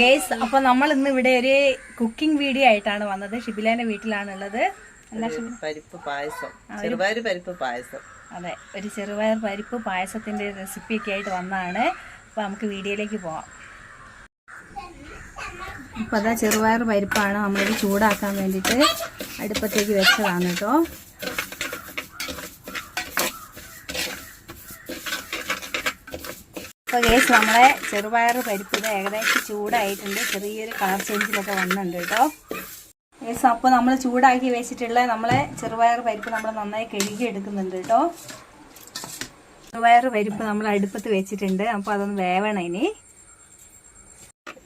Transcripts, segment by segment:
Guys അപ്പൊ നമ്മൾ ഇന്ന് ഇവിടെ ഒരു കുക്കിംഗ് വീഡിയോ ആയിട്ടാണ് വന്നത്. ഷിബിലേന്റെ വീട്ടിലാണുള്ളത്. പരിപ്പ് പായസം, ചെറുപയർ പരിപ്പ് പായസം. അതെ, ഒരു ചെറുപയർ പരിപ്പ് പായസത്തിന്റെ റെസിപ്പി ഒക്കെ ആയിട്ട് വന്നതാണ്. അപ്പൊ നമുക്ക് വീഡിയോയിലേക്ക് പോവാം. അപ്പൊ അതാ ചെറുപയർ പരിപ്പാണ് നമ്മളിത് ചൂടാക്കാൻ വേണ്ടിയിട്ട് അടുപ്പത്തേക്ക് വെച്ചതാണ് കേട്ടോ. അപ്പോൾ ഗേസ് നമ്മളെ ചെറുപയർ പരിപ്പ് ഇത് ഏകദേശം ചൂടായിട്ടുണ്ട്. ചെറിയൊരു കളർ ചേഞ്ചിലൊക്കെ വന്നിട്ടുണ്ട് കേട്ടോ ഗേസ്. അപ്പോൾ നമ്മൾ ചൂടാക്കി വെച്ചിട്ടുള്ള നമ്മളെ ചെറുപയർ പരിപ്പ് നമ്മൾ നന്നായി കഴുകി എടുക്കുന്നുണ്ട് കേട്ടോ. ചെറുപയർ പരിപ്പ് നമ്മൾ അടുപ്പത്ത് വെച്ചിട്ടുണ്ട്. അപ്പോൾ അതൊന്ന് വേവണം. ഇനി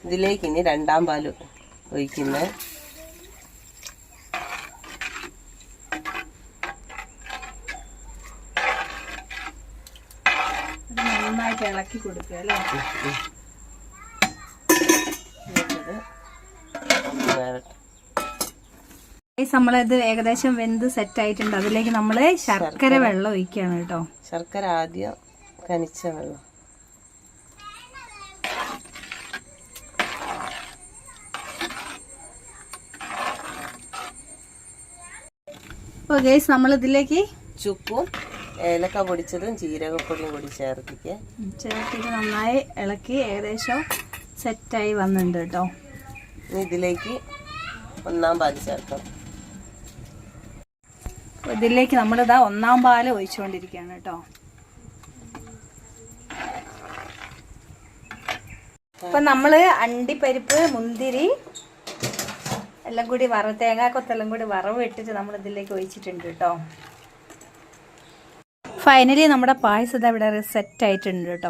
ഇതിലേക്ക് ഇനി രണ്ടാം പാല് ഒഴിക്കുന്നത്. നന്നായിട്ട് ഇളക്കി കൊടുക്കുക അല്ലേ. നമ്മളിത് ഏകദേശം വെന്ത് സെറ്റ് ആയിട്ടുണ്ട്. അതിലേക്ക് നമ്മള് ശർക്കര വെള്ളം ഒഴിക്കുകയാണ് കേട്ടോ. ശർക്കര ആദ്യം കനിച്ച വെള്ളം. അപ്പോൾ ഗൈസ് നമ്മൾ ഇതിലേക്ക് ചുക്കും ഏലക്ക പൊടിച്ചതും ജീരകപ്പൊടിയും കൂടി ചേർത്തിട്ട് നന്നായി ഇളക്കി ഏകദേശം സെറ്റായി വന്നിട്ടുണ്ട് കേട്ടോ. ഇതിലേക്ക് ഒന്നാം പാല് ചേർക്കാം. ഇതിലേക്ക് നമ്മളിതാ ഒന്നാം പാല് ഒഴിച്ചുകൊണ്ടിരിക്കുകയാണ് കേട്ടോ. ഇപ്പൊ നമ്മള് അണ്ടിപ്പരിപ്പ്, മുന്തിരി എല്ലാം കൂടി തേങ്ങാക്കൊത്തെല്ലാം കൂടി വറവ് ഇട്ടിട്ട് നമ്മൾ ഇതിലേക്ക് ഒഴിച്ചിട്ടുണ്ട് കേട്ടോ. ഫൈനലി നമ്മുടെ പായസം ഇവിടെ സെറ്റ് ആയിട്ടുണ്ട് കേട്ടോ.